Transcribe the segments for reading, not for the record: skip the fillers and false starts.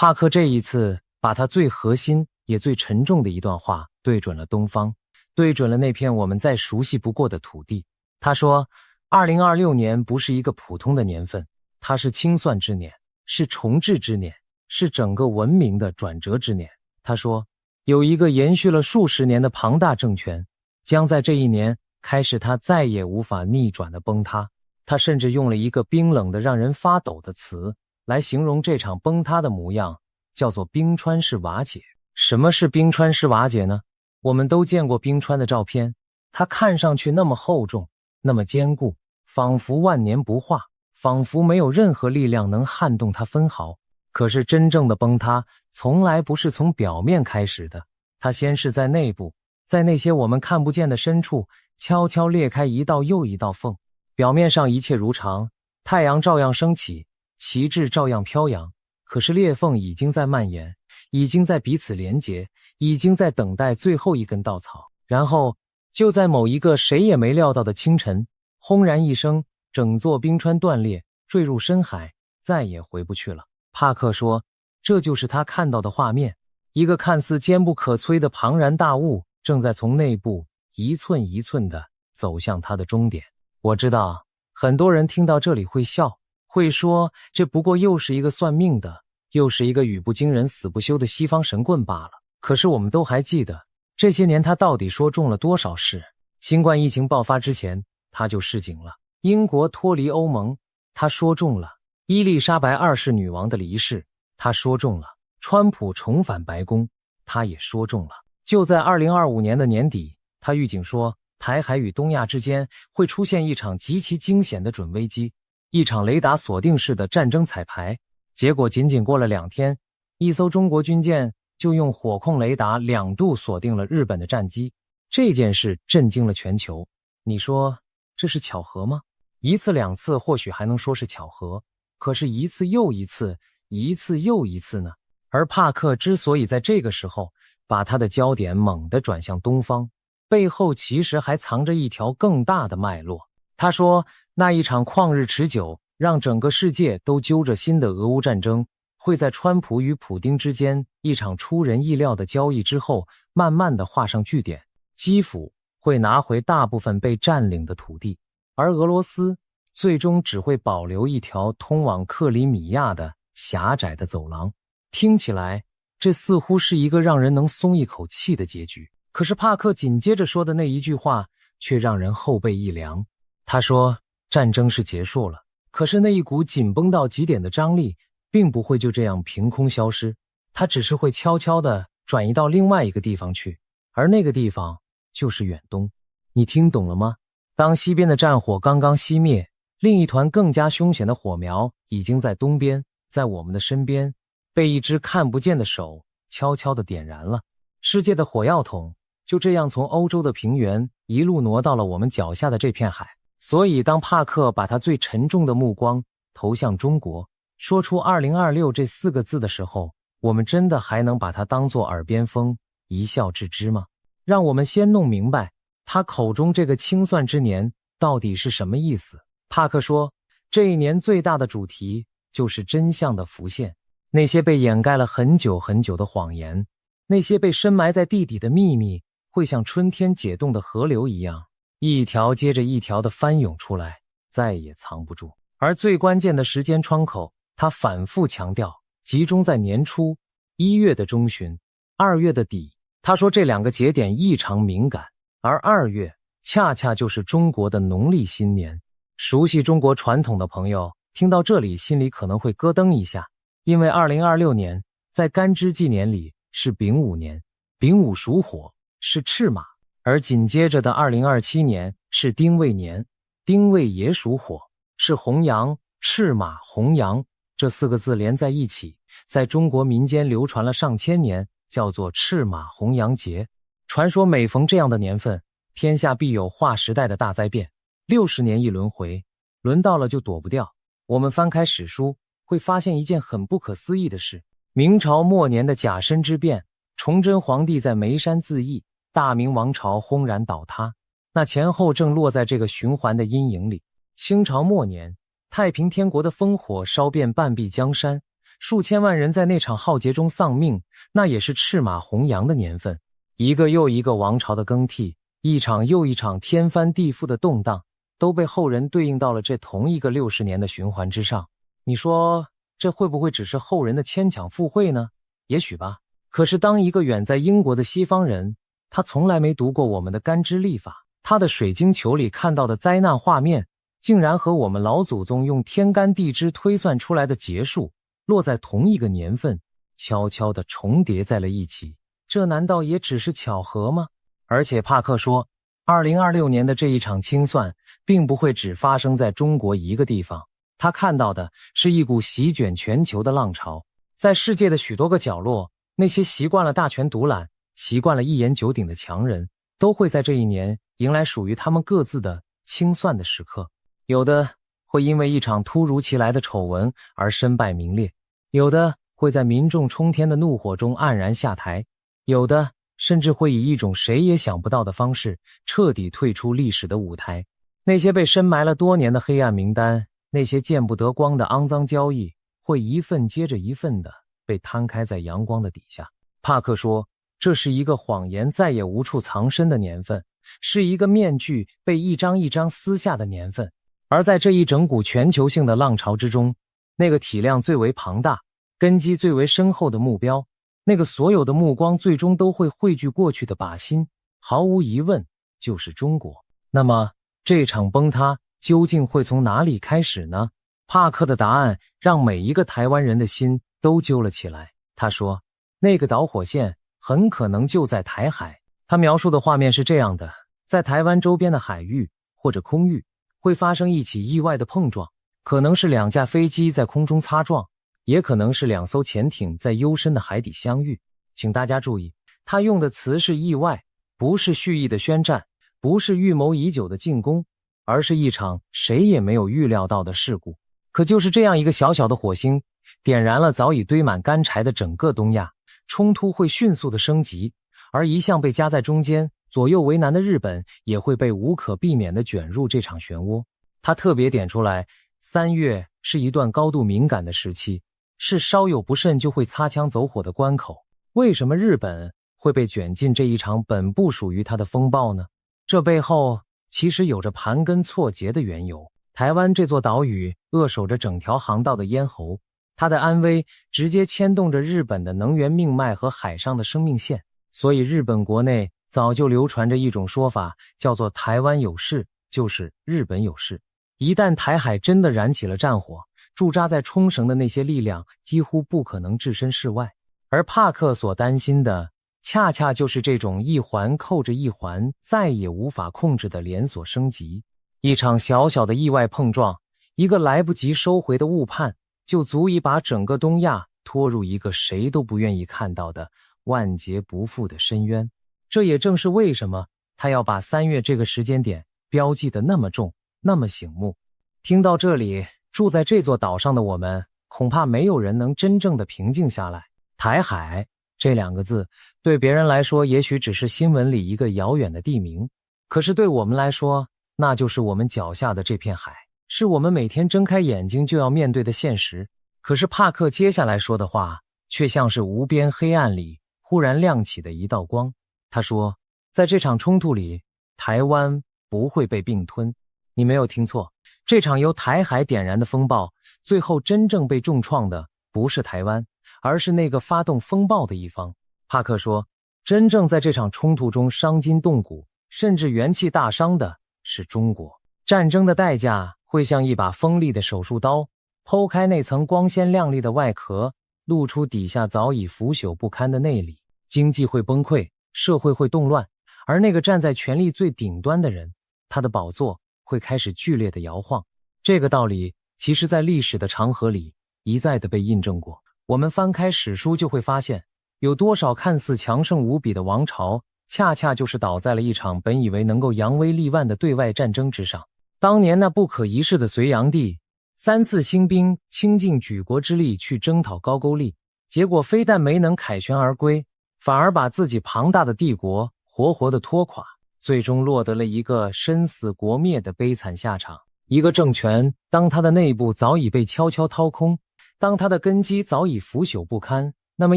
帕克這一次把他最核心也最沉重的一段話对準了東方，对準了那片我們再熟悉不過的土地。他说2026年不是一个普通的年份，它是清算之年，是重置之年，是整個文明的轉折之年。他說有一個延續了數十年的龐大政權將在這一年開始它再也無法逆轉的崩塌。他甚至用了一個冰冷的讓人發抖的詞來形容這場崩塌的模樣，叫做冰川式瓦解。什麼是冰川式瓦解呢？我們都見過冰川的照片，它看上去那麼厚重，那麼堅固，仿佛萬年不化，仿佛沒有任何力量能撼動它分毫。可是真正的崩塌從來不是從表面開始的，它先是在內部，在那些我們看不見的深處悄悄裂開一道又一道縫。表面上一切如常，太陽照樣升起，旗幟照樣飄揚，可是裂縫已經在蔓延，已經在彼此連結，已經在等待最後一根稻草。然後就在某一個誰也沒料到的清晨，轟然一聲，整座冰川斷裂，墜入深海，再也回不去了。帕克說這就是他看到的畫面，一個看似堅不可摧的龐然大物正在從內部一寸一寸地走向它的終點。我知道很多人聽到這裡會笑，會說這不過又是一個算命的，又是一個語不驚人死不休的西方神棍罷了。可是我們都還記得這些年他到底說中了多少事。新冠疫情爆發之前他就示警了，英國脫離歐盟他說中了，伊麗莎白二世女王的離世他說中了，川普重返白宮他也說中了。就在2025年的年底，他預警說台海與東亞之間會出現一場極其驚險的準危機，一場雷達鎖定式的戰爭彩排。結果僅僅過了2天，一艘中國軍艦就用火控雷達2度鎖定了日本的戰機。這件事震驚了全球。你說這是巧合嗎？一次兩次或許還能說是巧合，可是一次又一次，一次又一次呢？而帕克之所以在這個時候把他的焦點猛地轉向東方，背後其實還藏着一條更大的脈絡。他說那一場曠日持久讓整個世界都揪着心的俄烏戰爭會在川普與普丁之間一場出人意料的交易之後慢慢地畫上句點。基輔會拿回大部分被佔領的土地，而俄羅斯最終只會保留一條通往克里米亞的狹窄的走廊。聽起來這似乎是一個讓人能鬆一口氣的結局。可是帕克緊接着說的那一句話卻讓人後背一涼。他說戰爭是結束了，可是那一股緊繃到極點的張力並不會就這樣憑空消失，它只是會悄悄地轉移到另外一個地方去，而那個地方就是遠東。你聽懂了嗎？當西邊的戰火剛剛熄滅，另一團更加兇險的火苗已經在東邊，在我們的身邊被一隻看不見的手悄悄地點燃了。世界的火藥桶就這樣從歐洲的平原一路挪到了我們腳下的這片海。所以當帕克把他最沉重的目光投向中國，說出2026這4個字的時候，我們真的還能把它當作耳邊風一笑置之嗎？讓我們先弄明白他口中這個清算之年到底是什麼意思。帕克說這一年最大的主題就是真相的浮現，那些被掩蓋了很久很久的謊言，那些被深埋在地底的秘密會像春天解凍的河流一樣，一條接着一條的翻湧出來，再也藏不住。而最關鍵的時間窗口，他反覆強調，集中在年初1月的中旬，2月的底。他說這2個節點異常敏感，而2月恰恰就是中國的農曆新年。熟悉中國傳統的朋友聽到這裡心裡可能會咯噔一下，因為2026年在干支紀年裡是丙午年，丙午屬火，是赤馬，而緊接着的2027年是丁未年，丁未也屬火，是紅陽，赤馬紅陽這4個字連在一起，在中國民間流傳了上千年，叫做赤馬紅陽節。傳說每逢這樣的年份，天下必有劃時代的大災變，60年一輪迴，輪到了就躲不掉。我們翻開史書，會發現一件很不可思議的事：明朝末年的甲申之變，崇祯皇帝在眉山自縊，大明王朝轟然倒塌。那前後正落在這個循環的陰影裡。清朝末年，太平天國的烽火燒遍半壁江山，數千萬人在那場浩劫中喪命，那也是赤馬弘揚的年份。一個又一個王朝的更替，一場又一場天翻地覆的動盪，都被後人對應到了這同一個60年的循環之上。你說這會不會只是後人的牽強附會呢？也許吧。可是當一個遠在英國的西方人，他從來沒讀過我們的干支曆法，他的水晶球裡看到的災難畫面，竟然和我們老祖宗用天干地支推算出來的劫數落在同一個年份，悄悄地重疊在了一起。這難道也只是巧合嗎？而且帕克說，2026年的這一場清算並不會只發生在中國一個地方，他看到的是一股席捲全球的浪潮。在世界的許多個角落，那些習慣了大權獨攬、習慣了一言九鼎的強人，都會在這一年迎來屬於他們各自的清算的時刻。有的會因為一場突如其來的醜聞而身敗名裂，有的會在民眾衝天的怒火中黯然下台，有的甚至會以一種誰也想不到的方式徹底退出歷史的舞台。那些被深埋了多年的黑暗名單，那些見不得光的骯髒交易，會一份接着一份的被攤開在陽光的底下。帕克說，這是一個謊言再也無處藏身的年份，是一個面具被一張一張撕下的年份。而在這一整股全球性的浪潮之中，那個體量最為龐大、根基最為深厚的目標，那個所有的目光最終都會匯聚過去的靶心，毫無疑問就是中國。那麼這場崩塌究竟會從哪裡開始呢？帕克的答案讓每一個台灣人的心都揪了起來。他說，那個導火線很可能就在台海。他描述的畫面是這樣的，在台灣周邊的海域或者空域會發生一起意外的碰撞，可能是2架飛機在空中擦撞，也可能是2艘潛艇在幽深的海底相遇。請大家注意，他用的詞是意外，不是蓄意的宣戰，不是預謀已久的進攻，而是一場誰也沒有預料到的事故。可就是這樣一個小小的火星，點燃了早已堆滿乾柴的整個東亞，衝突會迅速的升級，而一向被夾在中間左右為難的日本也會被無可避免地捲入这場漩渦。他特別點出來，3月是一段高度敏感的時期，是稍有不慎就會擦槍走火的關口。為什麼日本會被捲進這一場本不屬於它的風暴呢？這背後其實有着盤根錯節的緣由。台灣這座島嶼扼守着整條航道的咽喉，它的安危直接牽動着日本的能源命脈和海上的生命線。所以日本國內早就流傳着一種說法，叫做台灣有事就是日本有事。一旦台海真的燃起了戰火，駐紮在沖繩的那些力量幾乎不可能置身事外。而帕克所擔心的恰恰就是這種一環扣着一環再也無法控制的連鎖升級。一場小小的意外碰撞，一個來不及收回的誤判，就足以把整個東亞拖入一個誰都不願意看到的萬劫不復的深淵。這也正是為什麼他要把3月這個時間點標記得那麼重，那麼醒目。聽到這裡，住在這座島上的我們，恐怕沒有人能真正的平靜下來。台海這2個字，對別人來說也許只是新聞裡一個遙遠的地名，可是對我們來說，那就是我們腳下的這片海，是我們每天睜開眼睛就要面對的現實。可是帕克接下來說的話，卻像是無邊黑暗裡忽然亮起的一道光。他說，在這場衝突裡，台灣不會被併吞。你沒有聽錯，這場由台海點燃的風暴，最後真正被重創的不是台灣，而是那個發動風暴的一方。帕克說，真正在這場衝突中傷筋動骨，甚至元氣大傷的是中國。戰爭的代價會像一把鋒利的手術刀，剖開那層光鮮亮麗的外殼，露出底下早已腐朽不堪的內裡。經濟會崩潰，社會會動亂，而那個站在權力最頂端的人，他的寶座會開始劇烈的搖晃。這個道理其實在歷史的長河裡一再的被印證過。我們翻開史書就會發現，有多少看似強盛無比的王朝，恰恰就是倒在了一場本以為能夠揚威立萬的對外戰爭之上。當年那不可一世的隋煬帝3次興兵傾盡舉國之力去征討高句麗，結果非但沒能凱旋而歸，反而把自己龐大的帝國活活的拖垮，最終落得了一個身死國滅的悲慘下場。一個政權，當它的內部早已被悄悄掏空，當它的根基早已腐朽不堪，那麼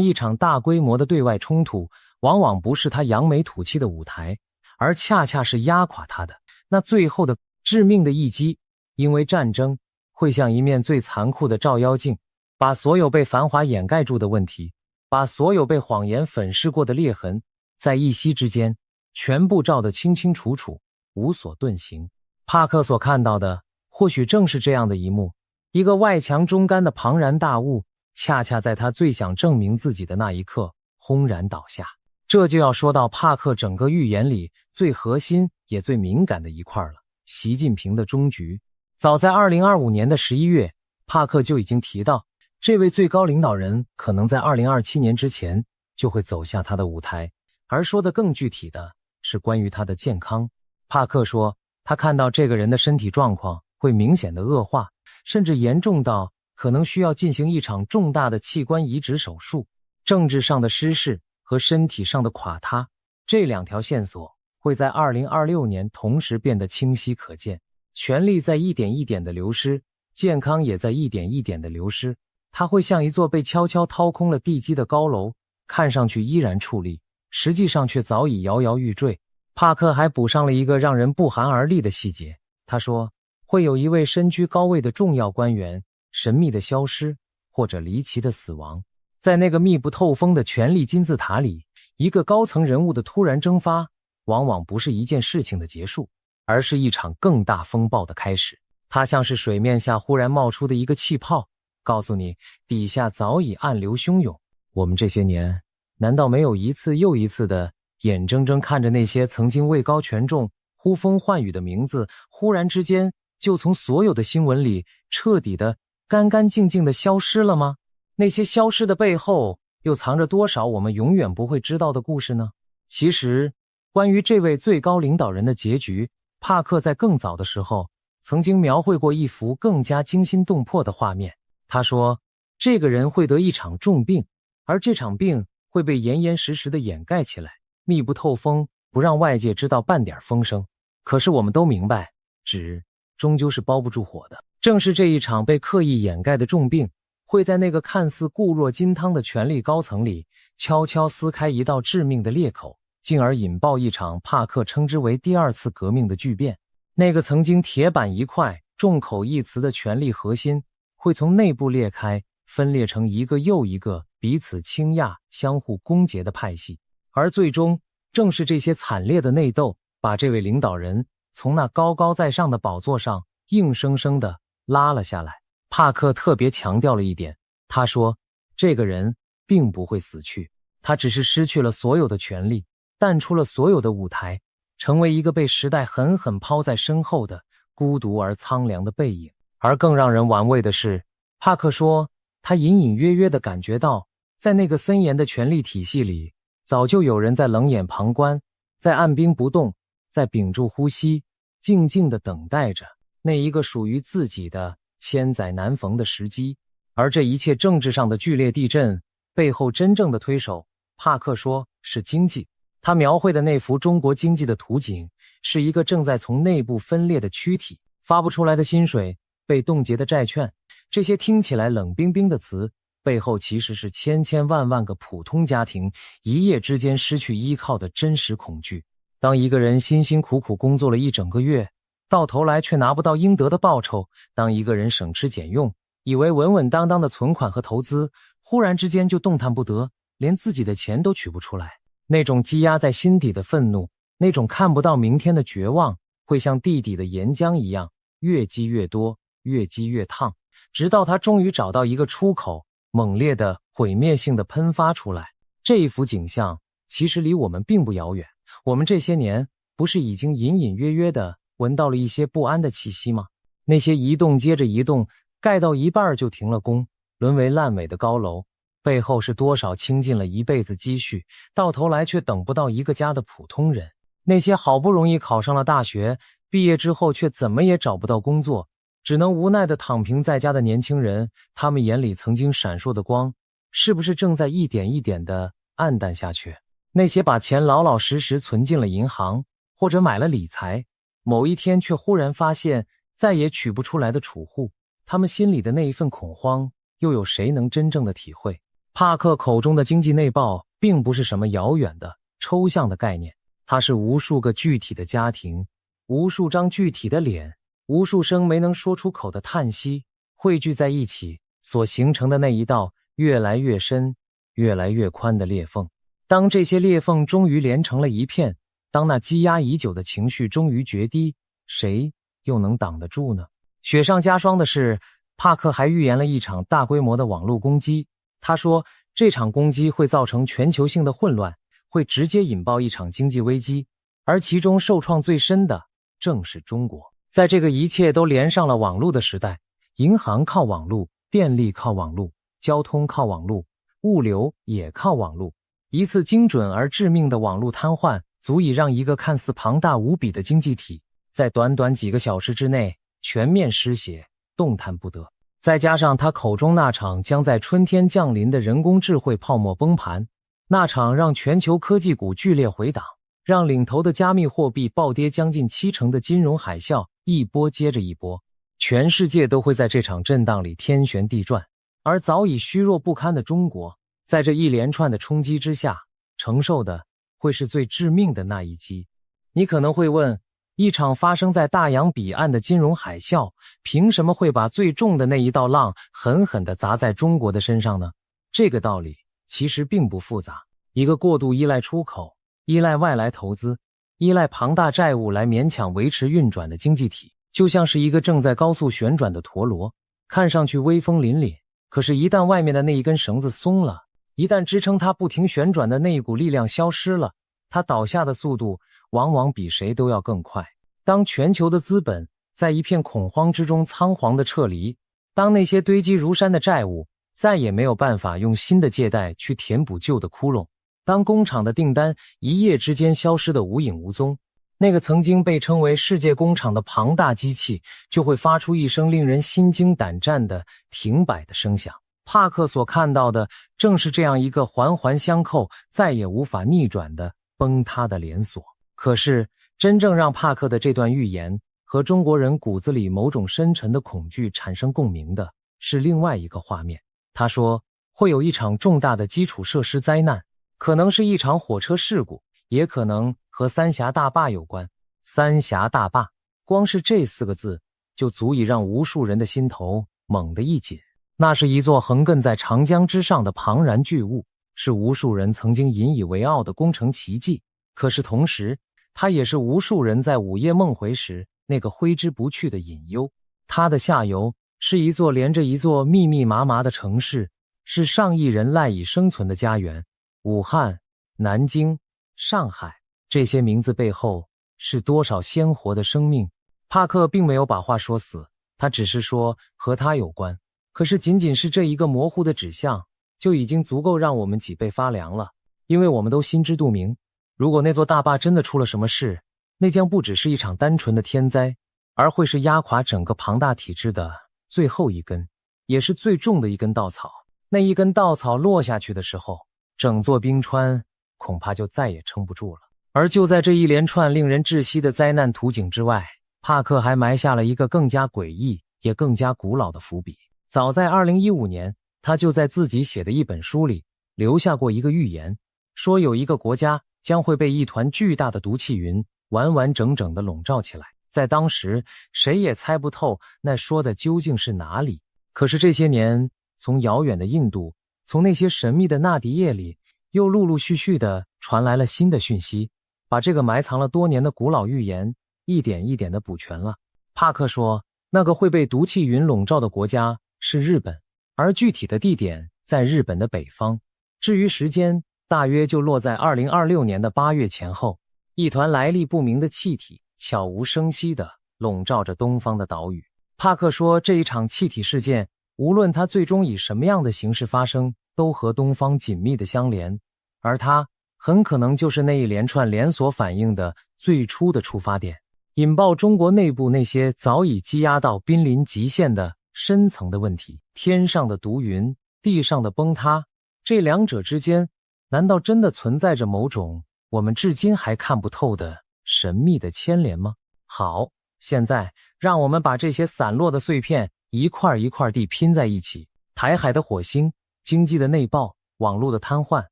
一場大規模的對外衝突往往不是它扬眉吐氣的舞台，而恰恰是壓垮它的那最後的致命的一擊。因為戰爭會像一面最殘酷的照妖鏡，把所有被繁華掩蓋住的問題，把所有被謊言粉飾過的裂痕，在一夕之間全部照得清清楚楚，無所遁形。帕克所看到的或許正是這樣的一幕，一個外強中干的龐然大物，恰恰在他最想證明自己的那一刻轟然倒下。這就要說到帕克整個預言裡最核心也最敏感的一塊了，習近平的終局。早在2025年的11月，帕克就已經提到，這位最高領導人可能在2027年之前就會走下他的舞台，而說的更具體的是關於他的健康。帕克說，他看到這個人的身體狀況會明顯的惡化，甚至嚴重到可能需要進行一場重大的器官移植手術。政治上的失势和身體上的垮塌，這兩條線索會在2026年同時變得清晰可見。權力在一點一點的流失，健康也在一點一點的流失。它會像一座被悄悄掏空了地基的高樓，看上去依然矗立，實際上卻早已搖搖欲墜。帕克還補上了一個讓人不寒而栗的細節，他說，會有一位身居高位的重要官員神秘的消失，或者離奇的死亡。在那個密不透風的權力金字塔裡，一個高層人物的突然蒸發，往往不是一件事情的結束，而是一場更大風暴的開始。它像是水面下忽然冒出的一個氣泡，告訴你底下早已暗流洶湧。我们這些年難道沒有一次又一次的眼睜睜看着那些曾經位高權重、呼風喚雨的名字，忽然之間就從所有的新聞裡徹底的乾乾淨淨的消失了嗎？那些消失的背後又藏着多少我們永遠不會知道的故事呢？其實關於這位最高領導人的結局，帕克在更早的時候曾經描繪過一幅更加驚心動魄的畫面。他說，這個人會得一場重病，而這場病會被嚴嚴實實地掩蓋起來，密不透風，不讓外界知道半點風聲。可是我們都明白，紙終究是包不住火的。正是這一場被刻意掩蓋的重病，會在那個看似固若金湯的權力高層裡悄悄撕開一道致命的裂口，進而引爆一場帕克稱之為第二次革命的巨變。那個曾經鐵板一塊、众口一詞的權力核心會從內部裂開，分裂成一個又一個彼此傾軋、相互攻訐的派系，而最終正是這些慘烈的內鬥，把這位領導人從那高高在上的寶座上硬生生地拉了下來。帕克特別強調了一點，他說，這個人並不會死去，他只是失去了所有的權力，淡出了所有的舞台，成為一個被時代狠狠拋在身後的孤獨而蒼涼的背影。而更讓人玩味的是，帕克說，他隱隱約約地感覺到，在那個森嚴的權力體系裡，早就有人在冷眼旁觀，在按兵不動，在屏住呼吸，靜靜地等待着那一個屬於自己的千載難逢的時機。而這一切政治上的劇烈地震背後真正的推手，帕克說是經濟。他描繪的那幅中國經濟的圖景，是一個正在從內部分裂的軀體，發不出來的薪水，被凍結的債券。這些聽起來冷冰冰的詞，背後其實是千千萬萬個普通家庭一夜之間失去依靠的真實恐懼。當一個人辛辛苦苦工作了一整個月，到頭來卻拿不到應得的報酬；當一個人省吃儉用，以為穩穩當當的存款和投資，忽然之間就動彈不得，連自己的錢都取不出來。那種積壓在心底的憤怒，那種看不到明天的絕望，會像地底的岩漿一樣，越積越多，越積越燙，直到它終於找到一個出口，猛烈的、毀滅性的噴發出來。這一幅景象其實離我們並不遙遠，我們這些年不是已經隱隱約約地聞到了一些不安的氣息嗎？那些一棟接着一棟，蓋到一半就停了工，淪為爛尾的高樓，背後是多少傾盡了一輩子積蓄，到頭來卻等不到一個家的普通人。那些好不容易考上了大學，畢業之後卻怎麼也找不到工作，只能無奈地躺平在家的年輕人，他們眼裡曾經閃爍的光，是不是正在一點一點地暗淡下去？那些把錢老老實實存進了銀行，或者買了理財，某一天卻忽然發現再也取不出來的儲戶，他們心裡的那一份恐慌，又有誰能真正的體會？帕克口中的經濟內爆並不是什麼遙遠的抽象的概念，它是无数個具體的家庭，無数張具體的臉，无数聲没能說出口的嘆息，匯聚在一起所形成的那一道越來越深、越来越寬的裂縫。當這些裂縫終於連成了一片，當那積壓已久的情緒終於決堤，誰又能擋得住呢？雪上加霜的是，帕克還預言了一場大規模的網絡攻擊。他說，這場攻擊會造成全球性的混亂，會直接引爆一場經濟危機，而其中受創最深的正是中國。在這個一切都連上了網絡的時代，銀行靠網絡，電力靠網絡，交通靠網絡，物流也靠網絡。一次精準而致命的網絡癱瘓，足以讓一個看似龐大無比的經濟體在短短幾個小時之內全面失血，動彈不得。再加上他口中那場將在春天降臨的人工智慧泡沫崩盤，那場讓全球科技股劇烈回檔，讓領頭的加密貨幣暴跌將近70%的金融海嘯一波接着一波，全世界都會在這場震盪裡天旋地轉，而早已虛弱不堪的中國，在這一連串的衝擊之下，承受的會是最致命的那一擊。你可能會問，一場發生在大洋彼岸的金融海嘯，憑什麼會把最重的那一道浪狠狠地砸在中國的身上呢？這個道理其實並不複雜。一個過度依賴出口、依賴外來投資、依賴龐大債務來勉強維持運轉的經濟體，就像是一個正在高速旋轉的陀螺，看上去威風凜凜，可是一旦外面的那一根繩子鬆了，一旦支撐它不停旋轉的那一股力量消失了，它倒下的速度往往比誰都要更快。當全球的資本在一片恐慌之中倉皇的撤離，當那些堆積如山的債務再也沒有辦法用新的借貸去填補舊的窟窿，當工廠的訂單一夜之間消失得無影無蹤，那個曾經被稱為世界工廠的龐大機器就會發出一聲令人心驚膽戰的停擺的聲響。帕克所看到的正是這樣一個環環相扣、再也無法逆轉的崩塌的連鎖。可是真正讓帕克的這段預言和中國人骨子裡某種深沉的恐懼產生共鳴的是另外一個畫面。他說，會有一場重大的基礎設施災難，可能是一場火車事故，也可能和三峽大壩有關。三峽大壩，光是這4個字就足以讓無數人的心頭猛地一緊。那是一座橫亘在長江之上的龐然巨物，是無數人曾經引以為傲的工程奇蹟。可是同時，它也是無數人在午夜夢回時那個揮之不去的隱憂。它的下游是一座連着一座密密麻麻的城市，是上億人賴以生存的家園。武漢、南京、上海，這些名字背後是多少鮮活的生命？帕克並沒有把話說死，他只是說和他有關。可是僅僅是這一個模糊的指向，就已經足夠讓我們脊背發涼了，因為我們都心知肚明，如果那座大壩真的出了什麼事，那將不只是一場單純的天災，而會是壓垮整個龐大體制的最後一根，也是最重的一根稻草。那一根稻草落下去的時候，整座冰川恐怕就再也撐不住了。而就在這一連串令人窒息的災難圖景之外，帕克還埋下了一個更加詭異也更加古老的伏筆。早在2015年，他就在自己寫的一本書裡留下過一個預言，說有一個國家將會被一團巨大的毒氣雲完完整整地籠罩起來。在當時，誰也猜不透那說的究竟是哪裡。可是這些年，從遙遠的印度，從那些神秘的納迪葉裡，又陸陸續續地傳來了新的訊息，把這個埋藏了多年的古老預言一點一點地補全了。帕克說，那個會被毒氣雲籠罩的國家是日本，而具體的地點在日本的北方。至於時間，大約就落在2026年的8月前後。一團來歷不明的氣體悄無聲息地籠罩着東方的島嶼。帕克說，這一場氣體事件，無論它最終以什麼樣的形式發生，都和東方緊密的相連，而它很可能就是那一連串連鎖反應的最初的出發點，引爆中國內部那些早已積壓到瀕臨極限的深層的問題。天上的毒雲，地上的崩塌，這兩者之間，難道真的存在着某種我們至今還看不透的神秘的牽連嗎？好，現在讓我們把這些散落的碎片一塊一塊地拼在一起，台海的火星，經濟的內爆，網絡的癱瘓，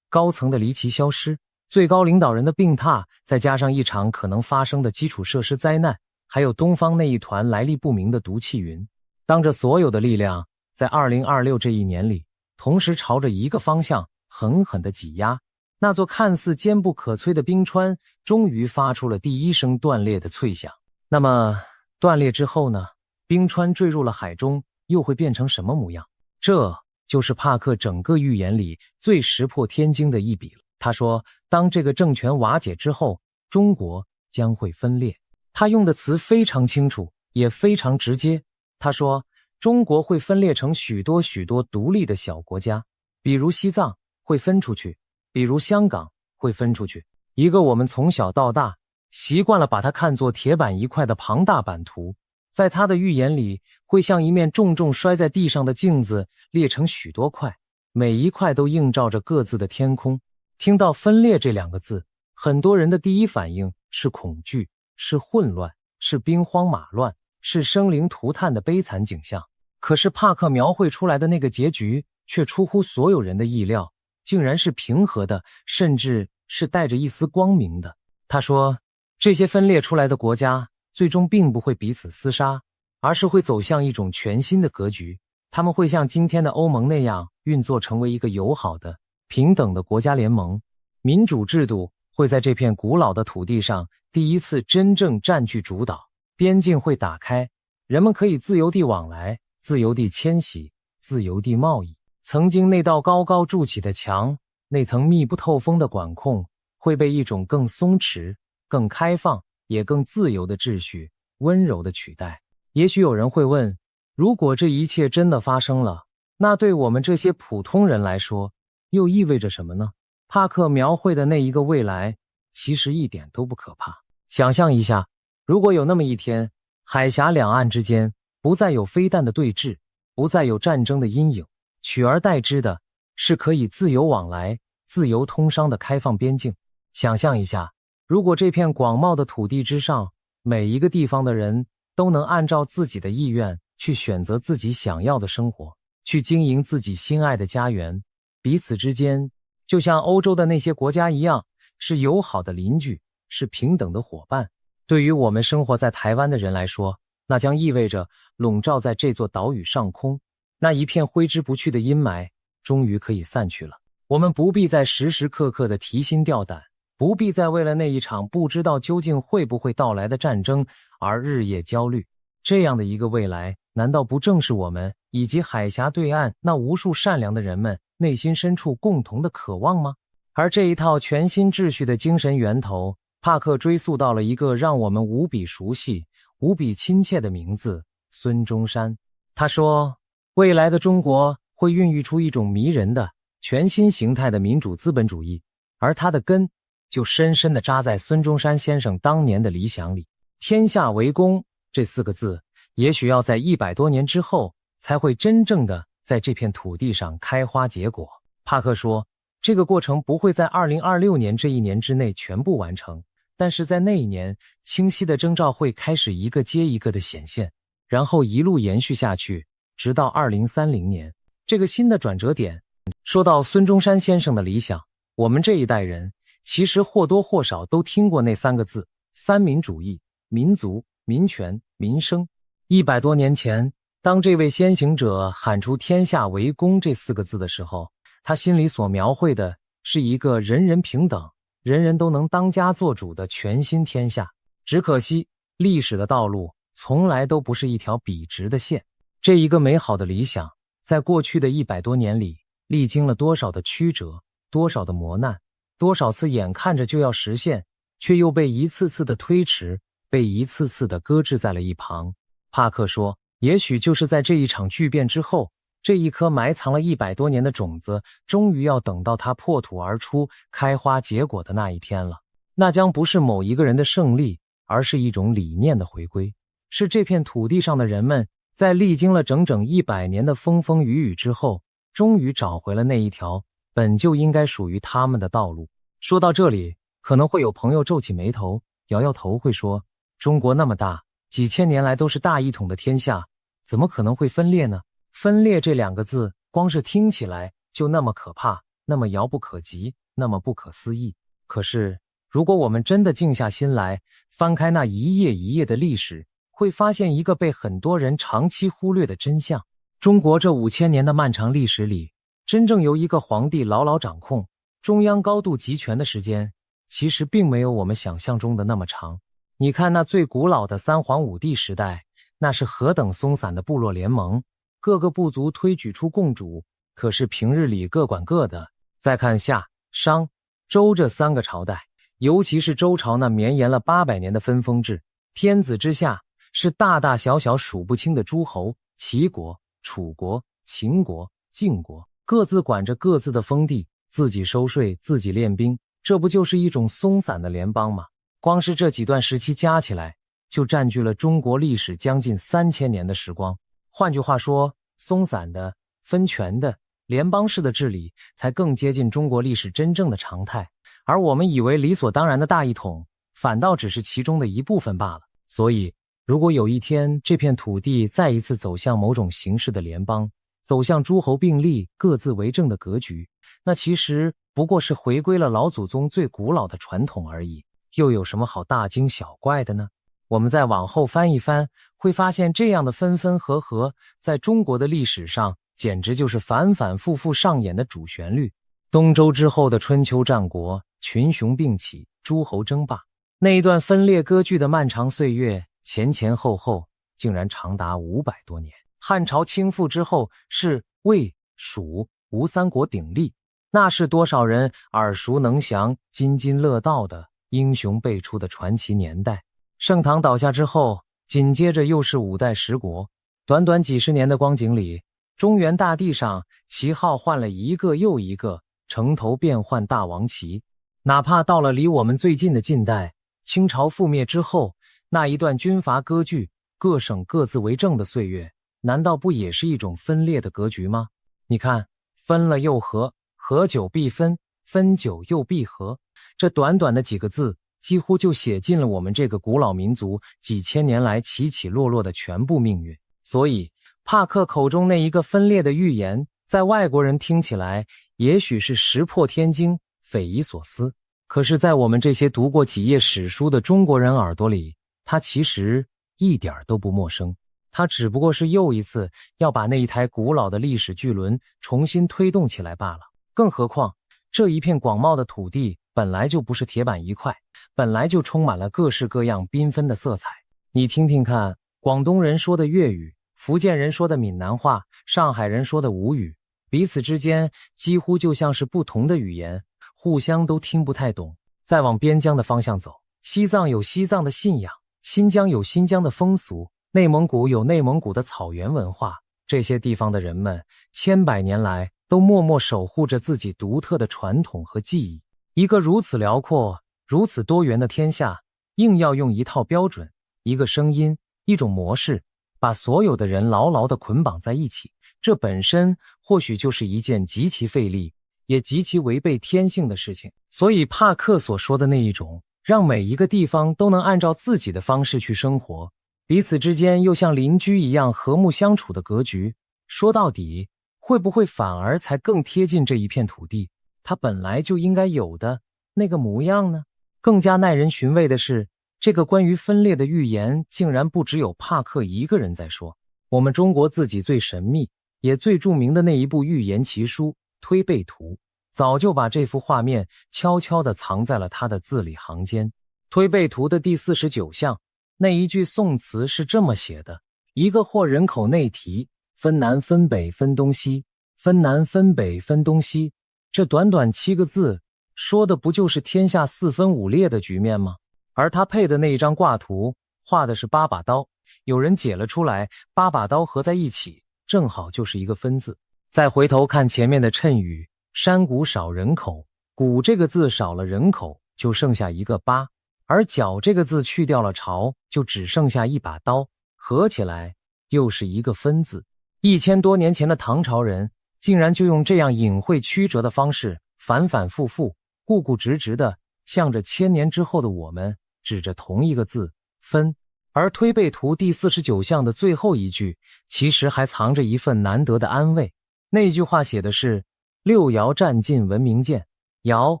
高層的離奇消失，最高領導人的病榻，再加上一場可能發生的基礎設施災難，還有東方那一團來歷不明的毒氣雲。當這所有的力量在2026這一年裡，同時朝着一個方向狠狠地擠壓，那座看似堅不可摧的冰川終於發出了第一聲斷裂的脆響。那麼斷裂之後呢？冰川墜入了海中，又會變成什麼模樣？這就是帕克整個預言裡最石破天驚的一筆了。他說，當這個政權瓦解之後，中國將會分裂。他用的詞非常清楚，也非常直接。他說，中國會分裂成許多許多獨立的小國家，比如西藏會分出去，比如香港會分出去。一個我們從小到大習慣了把它看作鐵板一塊的龐大版圖，在他的預言裡，會像一面重重摔在地上的鏡子，裂成許多塊，每一塊都映照着各自的天空。聽到分裂這兩個字，很多人的第一反應是恐懼，是混亂，是兵荒馬亂，是生靈塗炭的悲慘景象。可是帕克描繪出來的那個結局，卻出乎所有人的意料，竟然是平和的，甚至是帶着一絲光明的。他說，這些分裂出來的國家，最終並不會彼此廝殺，而是會走向一種全新的格局。他們會像今天的歐盟那樣運作成為一個友好的、平等的國家聯盟。民主制度會在這片古老的土地上第一次真正佔據主導，邊境會打開，人們可以自由地往來，自由地遷徙，自由地貿易。曾經那道高高築起的牆，那層密不透風的管控，會被一種更鬆弛、更開放也更自由的秩序溫柔地取代。也許有人會問，如果這一切真的發生了，那對我們這些普通人來說又意味着什麼呢？帕克描繪的那一個未來其實一點都不可怕。想象一下，如果有那麼一天，海峽兩岸之間不再有飞彈的對峙，不再有戰爭的陰影，取而代之的是可以自由往來、自由通商的開放邊境。想象一下，如果這片廣袤的土地之上，每一個地方的人都能按照自己的意願去選擇自己想要的生活，去經營自己心愛的家園，彼此之間就像歐洲的那些國家一樣，是友好的鄰居，是平等的夥伴。對於我們生活在台灣的人來說，那將意味着籠罩在這座島嶼上空，那一片揮之不去的陰霾終於可以散去了。我們不必再時時刻刻的提心吊膽，不必再為了那一場不知道究竟會不會到來的戰爭而日夜焦慮。這樣的一個未來，難道不正是我們以及海峽對岸那無數善良的人們內心深處共同的渴望嗎？而這一套全新秩序的精神源頭，帕克追溯到了一個讓我們無比熟悉、無比親切的名字——孫中山。他說，未來的中國會孕育出一種迷人的、全新形態的民主資本主義，而它的根就深深地扎在孫中山先生當年的理想裡。天下為公這4個字，也許要在100多年之後，才會真正的在這片土地上開花結果。帕克說，這個過程不會在2026年這一年之內全部完成，但是在那一年，清晰的徵兆會開始一個接一個的顯現，然後一路延續下去，直到2030年，這個新的轉折點。說到孫中山先生的理想，我們這一代人其實或多或少都聽過那3個字：三民主義、民族、民權、民生。100多年前，當這位先行者喊出天下為公這4個字的時候，他心裡所描繪的是一個人人平等、人人都能當家做主的全新天下。只可惜，歷史的道路從來都不是一條筆直的線。這一個美好的理想，在過去的100多年裡，歷經了多少的曲折，多少的磨難，多少次眼看着就要實現，卻又被一次次的推遲，被一次次的擱置在了一旁。帕克說，也許就是在這一場巨變之後，這一顆埋藏了100多年的種子，終於要等到它破土而出，開花結果的那一天了。那將不是某一個人的勝利，而是一種理念的回歸，是這片土地上的人們在歷經了整整100年的風風雨雨之後，終於找回了那一條本就應該屬於他們的道路。說到這裡，可能會有朋友皺起眉頭，搖搖頭，會說，中國那麼大，幾千年來都是大一統的天下，怎麼可能會分裂呢？分裂這2個字光是聽起來就那麼可怕，那麼遙不可及，那麼不可思議。可是，如果我們真的靜下心來，翻開那一頁一頁的歷史，會發現一個被很多人長期忽略的真相。中國這5000年的漫長歷史裡，真正由一個皇帝牢牢掌控，中央高度集權的時間，其實並沒有我們想象中的那麼長。你看那最古老的三皇五帝時代，那是何等鬆散的部落聯盟，各個部族推舉出共主，可是平日裡各管各的。再看夏、商、周這3個朝代，尤其是周朝那綿延了800年的分封制，天子之下是大大小小數不清的諸侯，齊國、楚國、秦國、晉國，各自管着各自的封地，自己收稅，自己練兵，這不就是一種鬆散的聯邦嗎？光是這幾段時期加起來，就佔據了中國歷史將近3000年的時光。換句話說，鬆散的、分權的、聯邦式的治理才更接近中國歷史真正的常態，而我們以為理所當然的大一統，反倒只是其中的一部分罷了。所以，如果有一天這片土地再一次走向某種形式的聯邦，走向諸侯並立、各自為政的格局，那其實不過是回歸了老祖宗最古老的傳統而已，又有什麼好大驚小怪的呢？我們再往後翻一翻，會發現這樣的分分合合，在中國的歷史上簡直就是反反复复上演的主旋律。東周之後的春秋戰國，群雄並起，諸侯爭霸，那一段分裂割據的漫長歲月，前前後後竟然長達500多年。漢朝傾覆之後，是魏、蜀、吳三國鼎立，那是多少人耳熟能詳、津津樂道的英雄輩出的傳奇年代。盛唐倒下之後，緊接着又是5代十國，短短幾十年的光景裡，中原大地上旗號換了一個又一個，城頭變換大王旗。哪怕到了離我們最近的近代，清朝覆滅之後，那一段軍閥割據、各省各自為政的歲月，難道不也是一種分裂的格局嗎？你看，分了又合，合久必分，分久又必合，這短短的幾個字，幾乎就寫盡了我們這個古老民族幾千年來起起落落的全部命運。所以，帕克口中那一個分裂的預言，在外國人聽起來，也許是石破天驚、匪夷所思。可是，在我們這些讀過幾頁史書的中國人耳朵裡，它其實一點都不陌生。它只不過是又一次要把那一台古老的歷史巨輪重新推動起来罷了。更何況，這一片廣袤的土地本來就不是鐵板一塊，本來就充滿了各式各樣繽紛的色彩。你听听看，廣東人說的粵語，福建人說的閩南話，上海人說的吳語，彼此之間幾乎就像是不同的語言，互相都聽不太懂。再往邊疆的方向走，西藏有西藏的信仰，新疆有新疆的風俗，內蒙古有內蒙古的草原文化。這些地方的人們千百年來都默默守護着自己獨特的傳統和記憶。一個如此遼闊、如此多元的天下，硬要用一套標準、一個聲音、一種模式，把所有的人牢牢地捆綁在一起，這本身或許就是一件極其費力，也極其違背天性的事情。所以帕克所說的那一種，讓每一個地方都能按照自己的方式去生活，彼此之間又像鄰居一樣和睦相處的格局，說到底，會不會反而才更貼近這一片土地它本來就應該有的那個模樣呢？更加耐人尋味的是，這個關於分裂的預言竟然不只有帕克一個人在說。我們中國自己最神秘也最著名的那一部預言奇書《推背圖》，早就把這幅畫面悄悄地藏在了他的字裡行間。《推背圖》的第49項，那一句宋詞是這麼寫的：一個或人口內題，分南分北分東西，分南分北分東西。這短短7個字，說的不就是天下4分5裂的局面嗎？而他配的那一張卦圖，畫的是8把刀，有人解了出來，8把刀合在一起，正好就是一個分字。再回頭看前面的讖語，山谷少人口，谷這個字少了人口，就剩下一個8，而角這個字去掉了朝，就只剩下一把刀，合起來又是一個分字。1000多年前的唐朝人，竟然就用這樣隱晦曲折的方式，反反复复、固固執執的，向着1000年之後的我們，指着同一個字分。而推背圖第49項的最後一句，其實還藏着一份難得的安慰。那句話寫的是六爻占盡文明見。爻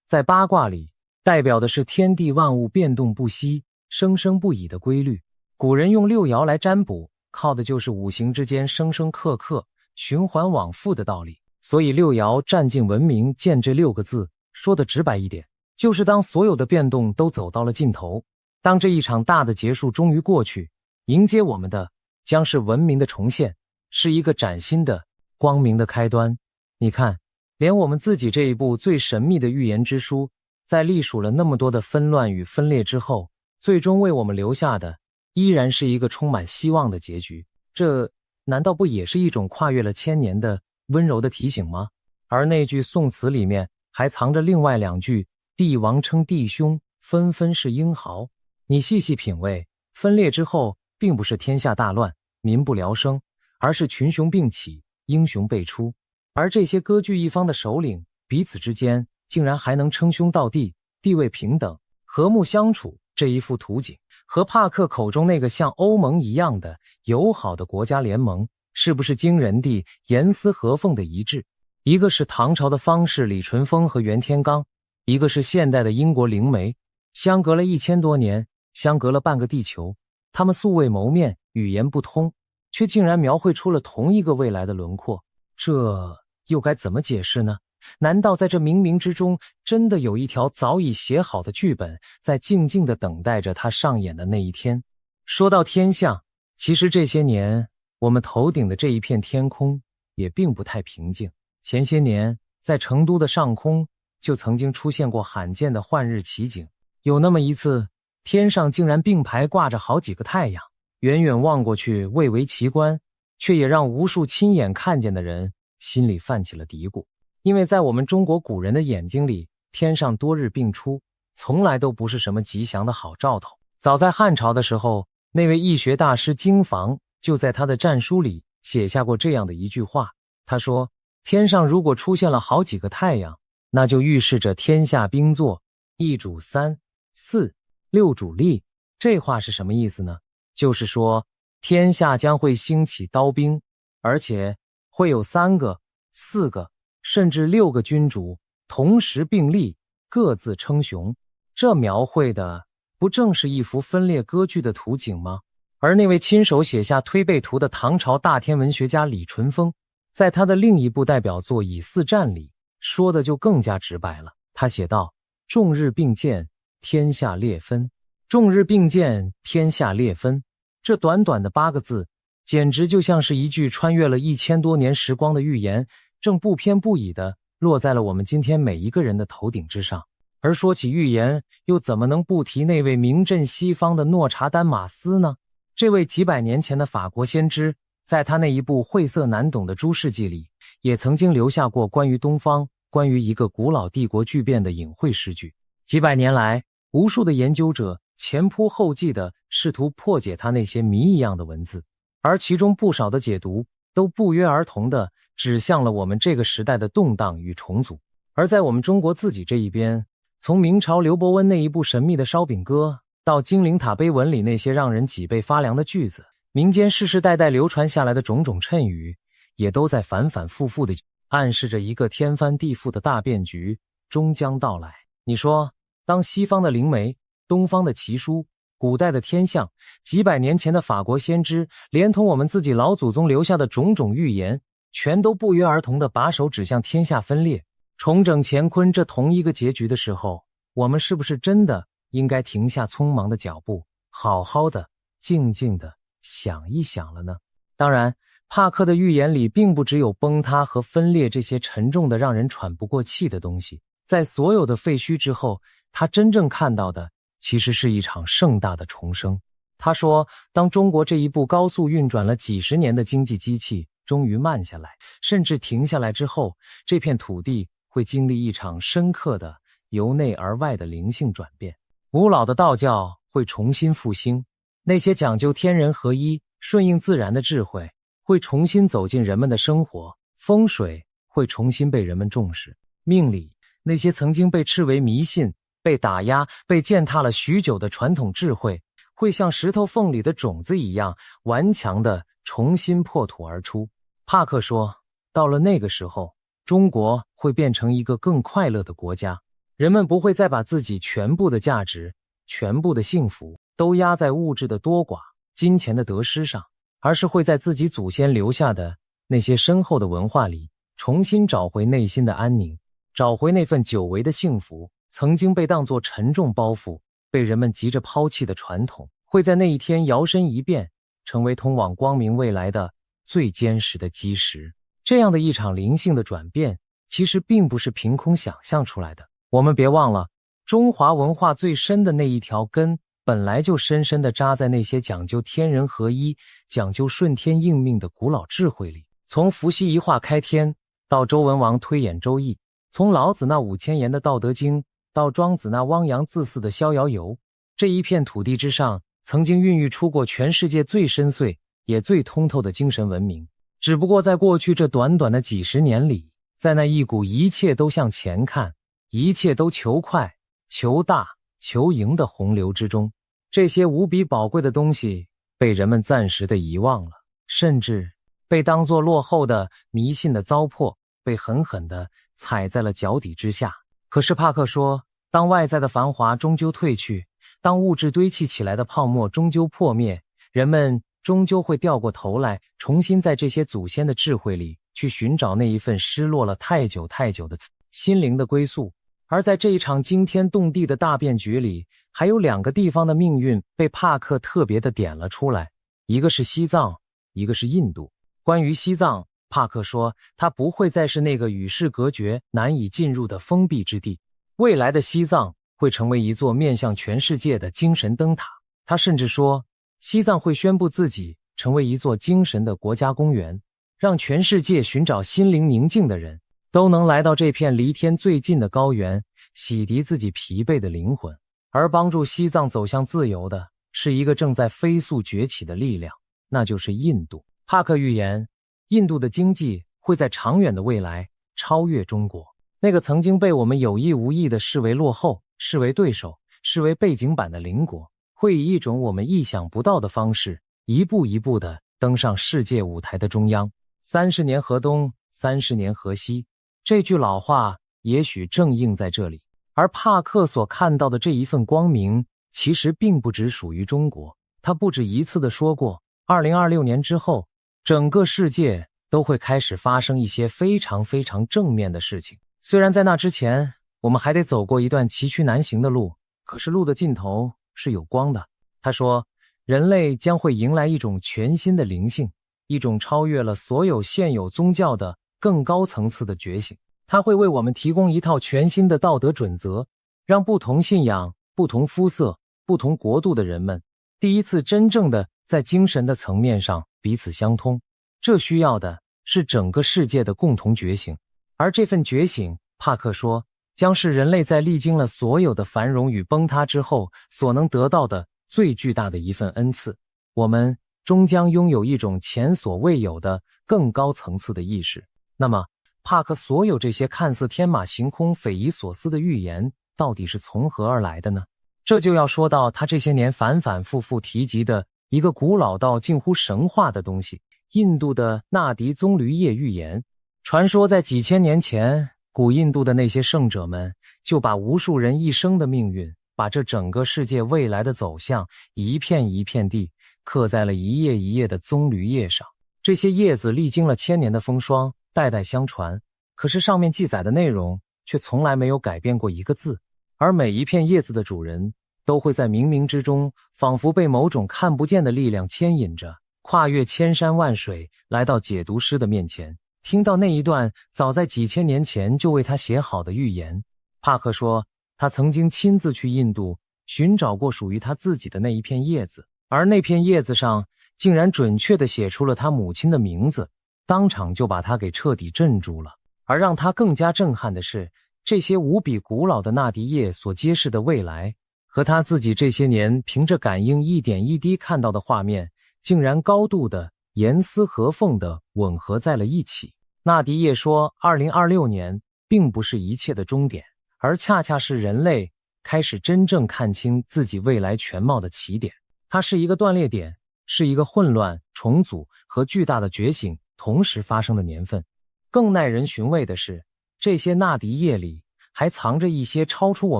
在八卦裡代表的是天地萬物变動不息、生生不已的規律。古人用六爻來占卜，靠的就是五行之間生生克克、循環往復的道理。所以六爻占盡文明見這6個字，說的直白一點，就是當所有的變動都走到了盡頭，當這一場大的結束終於過去，迎接我們的將是文明的重現，是一個嶄新的光明的開端。你看，連我們自己這一部最神秘的預言之書，在歷數了那麼多的紛亂與分裂之後，最終為我們留下的依然是一個充滿希望的結局。這難道不也是一種跨越了1000年的溫柔的提醒嗎？而那句宋詞裡面還藏着另外2句：帝王稱弟兄，紛紛是英豪。你細細品味，分裂之後並不是天下大亂、民不聊生，而是群雄并起、英雄辈出。而這些割据一方的首領，彼此之間竟然還能稱兄道弟、地位平等、和睦相處，這一幅圖景和帕克口中那個像歐盟一樣的友好的國家聯盟，是不是驚人地嚴絲合縫的一致？一個是唐朝的方士李淳風和袁天罡，一個是現代的英國靈媒，相隔了1000多年，相隔了半個地球，他們素未謀面，語言不通，卻竟然描繪出了同一個未來的輪廓，這又該怎麼解釋呢？難道在這冥冥之中，真的有一條早已寫好的劇本，在靜靜地等待着它上演的那一天？說到天象，其實這些年我們頭頂的這一片天空也並不太平靜。前些年在成都的上空就曾經出現過罕見的換日奇景，有那麼一次，天上竟然並排掛着好幾個太陽，遠遠望過去蔚為奇觀，卻也讓無數親眼看見的人心裡泛起了嘀咕。因為在我們中國古人的眼睛裡，天上多日並出從來都不是什麼吉祥的好兆頭。早在漢朝的時候，那位易學大師經房就在他的戰書裡寫下過這樣的一句話，他說，天上如果出現了好幾個太陽，那就預示着天下兵作，一主3、4、6主力。這話是什麼意思呢？就是說天下將會興起刀兵，而且會有3個、4個甚至6個君主同時並立，各自稱雄。這描繪的不正是一幅分裂割据的圖景嗎？而那位親手寫下推背圖的唐朝大天文學家李淳風，在他的另一部代表作《以四戰》裡說的就更加直白了。他寫道，眾日并見，天下裂分。众日并見，天下裂分，這短短的8個字，簡直就像是一句穿越了1000多年時光的預言，正不偏不倚地落在了我們今天每一個人的頭頂之上。而說起預言，又怎麼能不提那位名震西方的諾查丹馬斯呢？這位幾百年前的法國先知，在他那一部晦澀難懂的諸世紀裡，也曾經留下過關於東方、關於一個古老帝國巨變的隱晦詩句。幾百年來，無數的研究者前仆後繼地試圖破解他那些謎一樣的文字，而其中不少的解讀都不約而同地指向了我們這個時代的動盪與重組。而在我們中國自己這一邊，從明朝劉伯溫那一部神秘的燒餅歌，到金陵塔碑文裡那些讓人脊背發涼的句子，民間世世代代流傳下來的種種讖語，也都在反反复复地暗示着一個天翻地覆的大變局終將到來。你說，當西方的靈媒、東方的奇書、古代的天象、幾百年前的法國先知，連同我們自己老祖宗留下的種種預言，全都不約而同地把手指向天下分裂、重整乾坤這同一個結局的時候，我們是不是真的應該停下匆忙的腳步，好好的、靜靜的想一想了呢？當然，帕克的預言裡並不只有崩塌和分裂這些沉重的讓人喘不過氣的東西，在所有的廢墟之後，他真正看到的其實是一場盛大的重生。他說，當中國這一部高速運轉了幾十年的經濟機器終於慢下來，甚至停下來之後，這片土地會經歷一場深刻的由內而外的靈性轉變。古老的道教會重新復興，那些講究天人合一、順應自然的智慧會重新走進人們的生活，風水會重新被人們重視，命理那些曾經被斥為迷信、被打壓、被踐踏了許久的傳統智慧，會像石頭縫裡的種子一樣頑強地重新破土而出。帕克說，到了那個時候，中國會變成一個更快樂的國家，人們不會再把自己全部的價值、全部的幸福都壓在物質的多寡、金錢的得失上，而是會在自己祖先留下的那些深厚的文化裡，重新找回內心的安寧，找回那份久違的幸福。曾經被當作沉重包袱，被人們急着拋棄的傳統，會在那一天搖身一變，成為通往光明未來的最堅實的基石。這樣的一場靈性的轉變，其實並不是憑空想象出來的。我們別忘了，中華文化最深的那一條根，本來就深深地扎在那些講究天人合一、講究順天應命的古老智慧裡。從伏羲一畫開天，到周文王推演周易，從老子那5000言的道德經，到莊子那汪洋恣肆的逍遙遊，這一片土地之上，曾經孕育出過全世界最深邃也最通透的精神文明。只不過在過去這短短的幾十年裡，在那一股一切都向前看，一切都求快、求大、求贏的洪流之中，這些無比寶貴的東西被人們暫時的遺忘了，甚至被當作落後的、迷信的糟粕，被狠狠地踩在了腳底之下。可是帕克說，當外在的繁華終究褪去，當物質堆砌起來的泡沫終究破滅，人們終究會掉過頭來，重新在這些祖先的智慧裡去尋找那一份失落了太久太久的心靈的歸宿。而在這一場驚天動地的大變局裡，還有2個地方的命運被帕克特別的點了出來，一個是西藏，一個是印度。關於西藏，帕克說，它不會再是那個與世隔絕、難以進入的封閉之地。未來的西藏會成為一座面向全世界的精神燈塔。他甚至說，西藏會宣布自己成為一座精神的國家公園，讓全世界尋找心靈寧靜的人都能來到這片離天最近的高原，洗滌自己疲憊的靈魂。而幫助西藏走向自由的是一個正在飛速崛起的力量，那就是印度。帕克預言，印度的經濟會在長遠的未來超越中國。那個曾經被我們有意無意地視為落後、視為对手、視為背景板的鄰國，會以一種我們意想不到的方式，一步一步地登上世界舞台的中央。30年河東，30年河西，這句老話也許正應在這裡。而帕克所看到的這一份光明，其實並不只屬於中國。他不止一次地說過，2026年之後，整個世界都會開始發生一些非常非常正面的事情。雖然在那之前，我們還得走過一段崎嶇難行的路，可是路的盡頭是有光的。他說，人類將會迎來一種全新的靈性，一種超越了所有現有宗教的更高層次的覺醒。他會為我們提供一套全新的道德準則，讓不同信仰、不同膚色、不同國度的人們第一次真正的在精神的層面上彼此相通。這需要的是整個世界的共同覺醒。而這份覺醒，帕克說，將是人類在歷經了所有的繁榮與崩塌之後所能得到的最巨大的一份恩賜。我們終將擁有一種前所未有的更高層次的意識。那麼，帕克所有這些看似天馬行空、匪夷所思的預言，到底是從何而來的呢？這就要說到他這些年反反复复提及的一個古老到近乎神話的東西——印度的納迪棕櫚葉預言。傳說在幾千年前，古印度的那些聖者們就把無數人一生的命運，把這整個世界未來的走向，一片一片地刻在了一頁一頁的棕櫚葉上。這些葉子歷經了1000年的風霜，代代相傳，可是上面記載的內容卻從來沒有改變過一個字。而每一片葉子的主人都會在冥冥之中，仿佛被某種看不見的力量牽引着，跨越千山萬水，來到解讀師的面前，聽到那一段早在幾千年前就為他寫好的預言。帕克說，他曾經親自去印度尋找過屬於他自己的那一片葉子，而那片葉子上竟然準確地寫出了他母親的名字，當场就把他給徹底鎮住了。而讓他更加震撼的是，這些無比古老的納迪葉所揭示的未來，和他自己這些年憑着感應一點一滴看到的畫面，竟然高度的嚴絲合縫地吻合在了一起。納迪葉說，2026年並不是一切的終點，而恰恰是人類開始真正看清自己未來全貌的起點。它是一個斷裂點，是一個混亂、重組和巨大的覺醒同時發生的年份。更耐人尋味的是，這些納迪葉裡還藏着一些超出我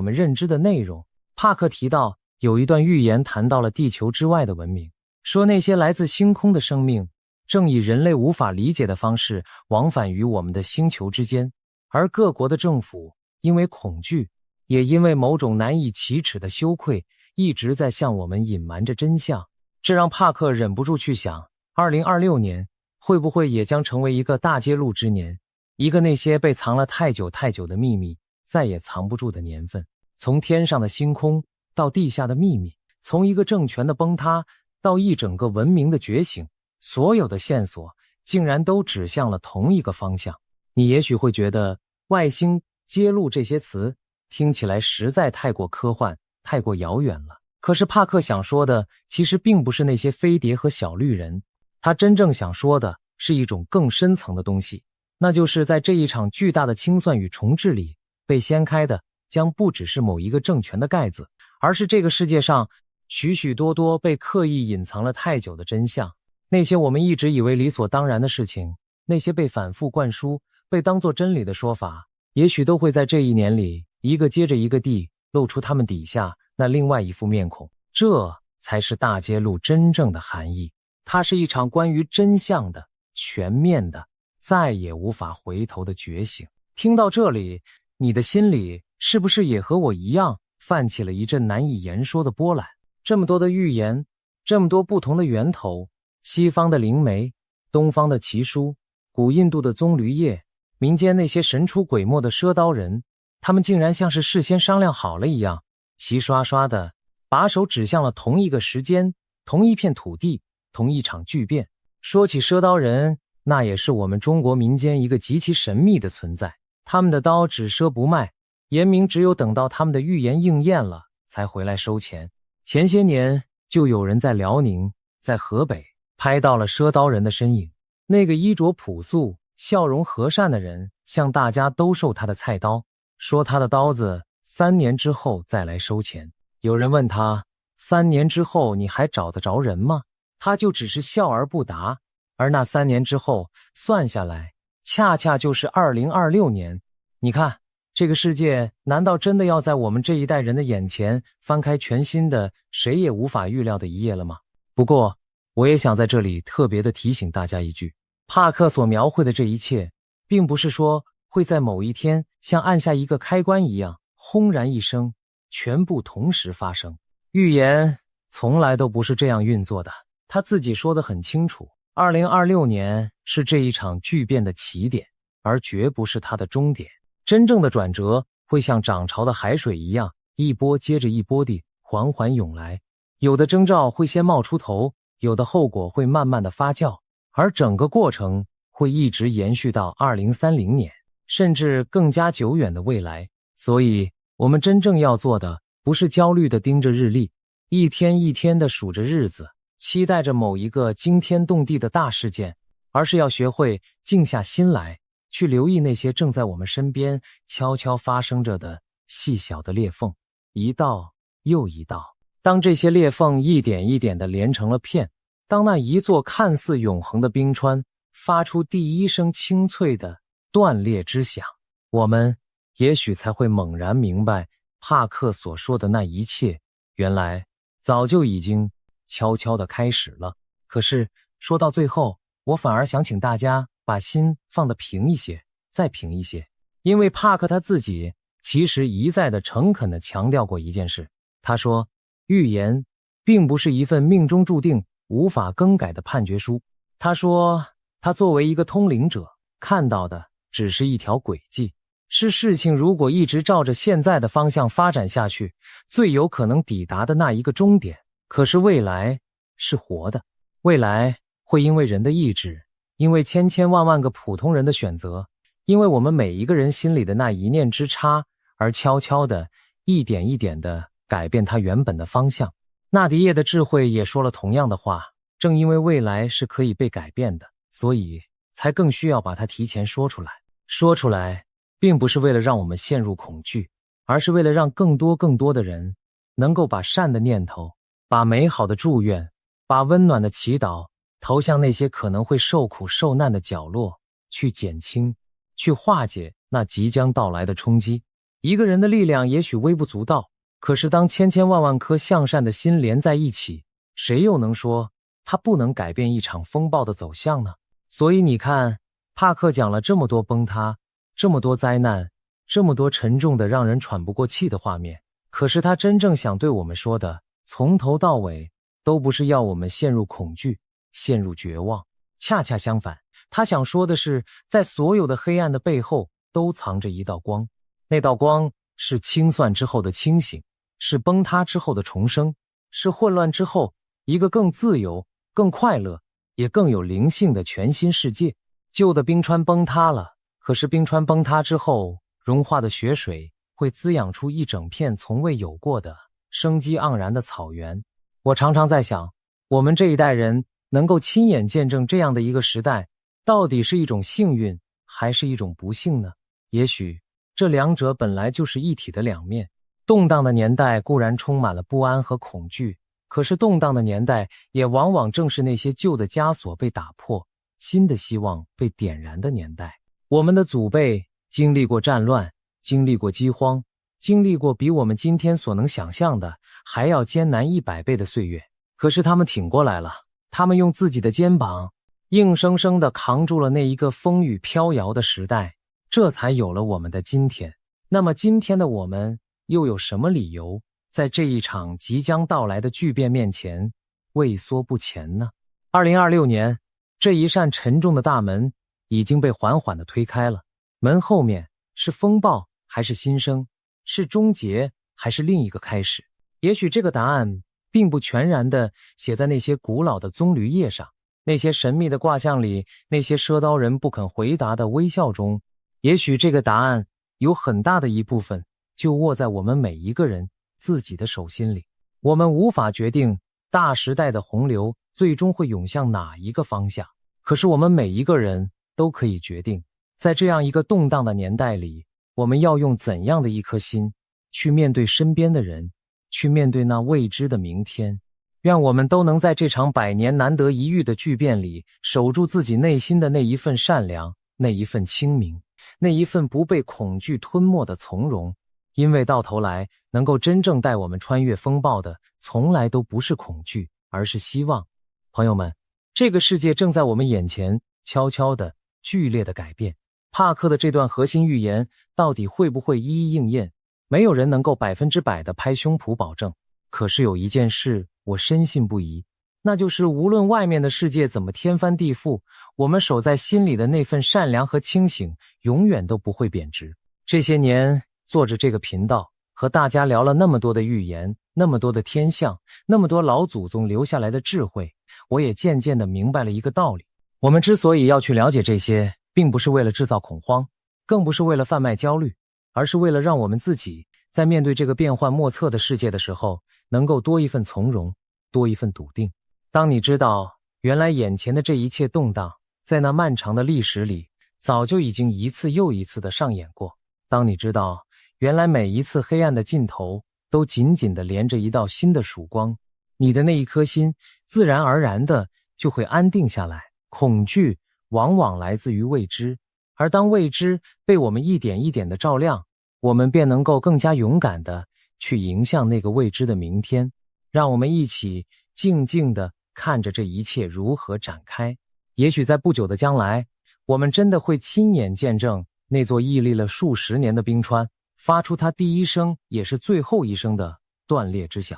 們認知的內容。帕克提到，有一段預言談到了地球之外的文明，說那些來自星空的生命正以人類無法理解的方式往返於我們的星球之間，而各國的政府因為恐懼，也因為某種難以啟齒的羞愧，一直在向我們隱瞞着真相。這讓帕克忍不住去想，2026年會不會也將成為一個大揭露之年，一個那些被藏了太久太久的秘密再也藏不住的年份。從天上的星空到地下的秘密，從一個政權的崩塌到一整個文明的覺醒，所有的線索竟然都指向了同一個方向。你也許會覺得外星揭露这些詞聽起來實在太過科幻，太過遙遠了。可是帕克想說的其實並不是那些飛碟和小綠人，他真正想說的是一種更深層的東西，那就是在這一場巨大的清算与重置裡，被掀開的將不只是某一個政權的蓋子，而是這個世界上許許多多被刻意隱藏了太久的真相。那些我們一直以為理所當然的事情，那些被反覆灌輸、被當作真理的說法，也許都會在這一年裡一個接着一個地露出他們底下那另外一副面孔。這才是大揭露真正的含義，它是一場關於真相的、全面的、再也無法回頭的覺醒。聽到這裡，你的心裡是不是也和我一樣泛起了一陣難以言說的波瀾？這麼多的預言，這麼多不同的源頭，西方的靈媒，東方的奇書，古印度的棕櫚葉，民間那些神出鬼沒的賒刀人，他們竟然像是事先商量好了一樣，齊刷刷的把手指向了同一個時間，同一片土地，同一場巨變。說起賒刀人，那也是我們中國民間一個極其神秘的存在。他們的刀只賒不賣，言明只有等到他們的預言應驗了才回來收錢。前些年就有人在遼寧、在河北拍到了賒刀人的身影，那個衣着樸素、笑容和善的人向大家兜售他的菜刀，說他的刀子3年之後再來收錢。有人問他，3年之後你還找得着人嗎？他就只是笑而不答。而那3年之後算下來，恰恰就是2026年。你看，這個世界難道真的要在我們這一代人的眼前翻開全新的、誰也無法預料的一頁了嗎？不過，我也想在這裡特別的提醒大家一句，帕克所描繪的這一切，並不是說會在某一天像按下一個開關一樣，轟然一聲，全部同時發生。預言從來都不是這樣運作的。他自己說得很清楚，2026年是這一場巨變的起點，而絕不是它的終點。真正的轉折會像漲潮的海水一樣，一波接着一波地緩緩湧來。有的徵兆會先冒出頭，有的後果會慢慢的發酵，而整個過程會一直延續到2030年，甚至更加久遠的未來。所以，我們真正要做的，不是焦慮地盯着日曆，一天一天地數着日子，期待着某一個驚天動地的大事件，而是要學會靜下心來，去留意那些正在我們身邊悄悄發生着的細小的裂縫，一道又一道。當這些裂縫一點一點地連成了片，當那一座看似永恆的冰川發出第一聲清脆的斷裂之響，我們也許才會猛然明白帕克所說的那一切，原來早就已經悄悄地開始了。可是說到最後，我反而想請大家把心放得平一些，再平一些，因為帕克他自己其實一再的誠懇地強調過一件事。他說，預言並不是一份命中注定無法更改的判決書。他說，他作為一個通靈者，看到的只是一條軌跡，是事情如果一直照着現在的方向發展下去，最有可能抵達的那一個終點。可是未來是活的，未來會因為人的意志，因為千千萬萬個普通人的選擇，因為我們每一個人心裡的那一念之差，而悄悄的一點一點的改變它原本的方向。納迪葉的智慧也說了同樣的話，正因為未来是可以被改變的，所以才更需要把它提前说出来。說出来並不是為了讓我們陷入恐懼，而是為了讓更多更多的人能夠把善的念頭，把美好的祝願，把溫暖的祈禱投向那些可能會受苦受難的角落，去減輕去化解那即將到來的衝擊。一個人的力量也許微不足道，可是當千千萬萬顆向善的心連在一起，誰又能說他不能改变一场風暴的走向呢？所以你看，帕克講了這麼多崩塌，這麼多災難，這麼多沉重的讓人喘不過氣的畫面，可是他真正想對我們說的，從頭到尾都不是要我們陷入恐懼，陷入絕望。恰恰相反，他想說的是，在所有的黑暗的背後都藏着一道光，那道光是清算之後的清醒，是崩塌之後的重生，是混亂之後一個更自由、更快樂也更有灵性的全新世界。舊的冰川崩塌了，可是冰川崩塌之後，融化的雪水會滋養出一整片從未有過的生機盎然的草原。我常常在想，我們這一代人能夠親眼見證這樣的一個時代，到底是一種幸運還是一種不幸呢？也許這兩者本來就是一體的兩面。動盪的年代固然充滿了不安和恐懼，可是動盪的年代也往往正是那些舊的枷鎖被打破，新的希望被點燃的年代。我們的祖輩經歷過戰亂，經歷過饑荒，經歷過比我們今天所能想象的還要艱難100倍的歲月，可是他們挺過来了，他們用自己的肩膀硬生生地扛住了那一個風雨飄搖的時代，這才有了我們的今天。那麼今天的我們又有什麼理由在這一場即將到來的巨變面前畏縮不前呢？2026年，這一扇沉重的大門已經被緩緩地推開了，門後面是風暴還是新生？是終結還是另一個開始？也許這個答案並不全然地寫在那些古老的棕櫚葉上，那些神秘的卦象裡，那些賒刀人不肯回答的微笑中。也許這個答案有很大的一部分就握在我們每一個人自己的手心裡。我們無法決定大時代的洪流最終會湧向哪一個方向，可是我們每一個人都可以決定，在這樣一個動盪的年代裡，我們要用怎樣的一顆心去面對身邊的人，去面對那未知的明天。願我們都能在這場100年難得一遇的巨變裡，守住自己內心的那一份善良，那一份清明，那一份不被恐懼吞沒的從容。因為到頭來，能夠真正帶我們穿越風暴的，從來都不是恐懼，而是希望。朋友們，這個世界正在我們眼前悄悄的、劇烈的改變。帕克的這段核心預言到底會不會一一應驗？沒有人能夠100%的拍胸脯保證。可是有一件事我深信不疑，那就是無論外面的世界怎麼天翻地覆，我們守在心裡的那份善良和清醒永遠都不会貶值。這些年做着這個頻道，和大家聊了那麼多的預言，那麼多的天象，那麼多老祖宗留下來的智慧，我也漸漸地明白了一個道理。我們之所以要去了解這些，並不是為了制造恐慌，更不是為了販賣焦慮，而是為了讓我們自己在面對這個變幻莫測的世界的時候，能夠多一份從容，多一份篤定。當你知道原來眼前的這一切動盪，在那漫長的歷史裡早就已經一次又一次的上演過，當你知道原來每一次黑暗的盡頭都緊緊地連着一道新的曙光，你的那一顆心自然而然的就會安定下來。恐懼往往來自於未知，而當未知被我們一點一點的照亮，我們便能夠更加勇敢地去迎向那個未知的明天。讓我們一起靜靜地看着這一切如何展開。也許在不久的將來，我們真的會親眼見證那座屹立了數十年的冰川發出它第一聲也是最後一聲的斷裂之響。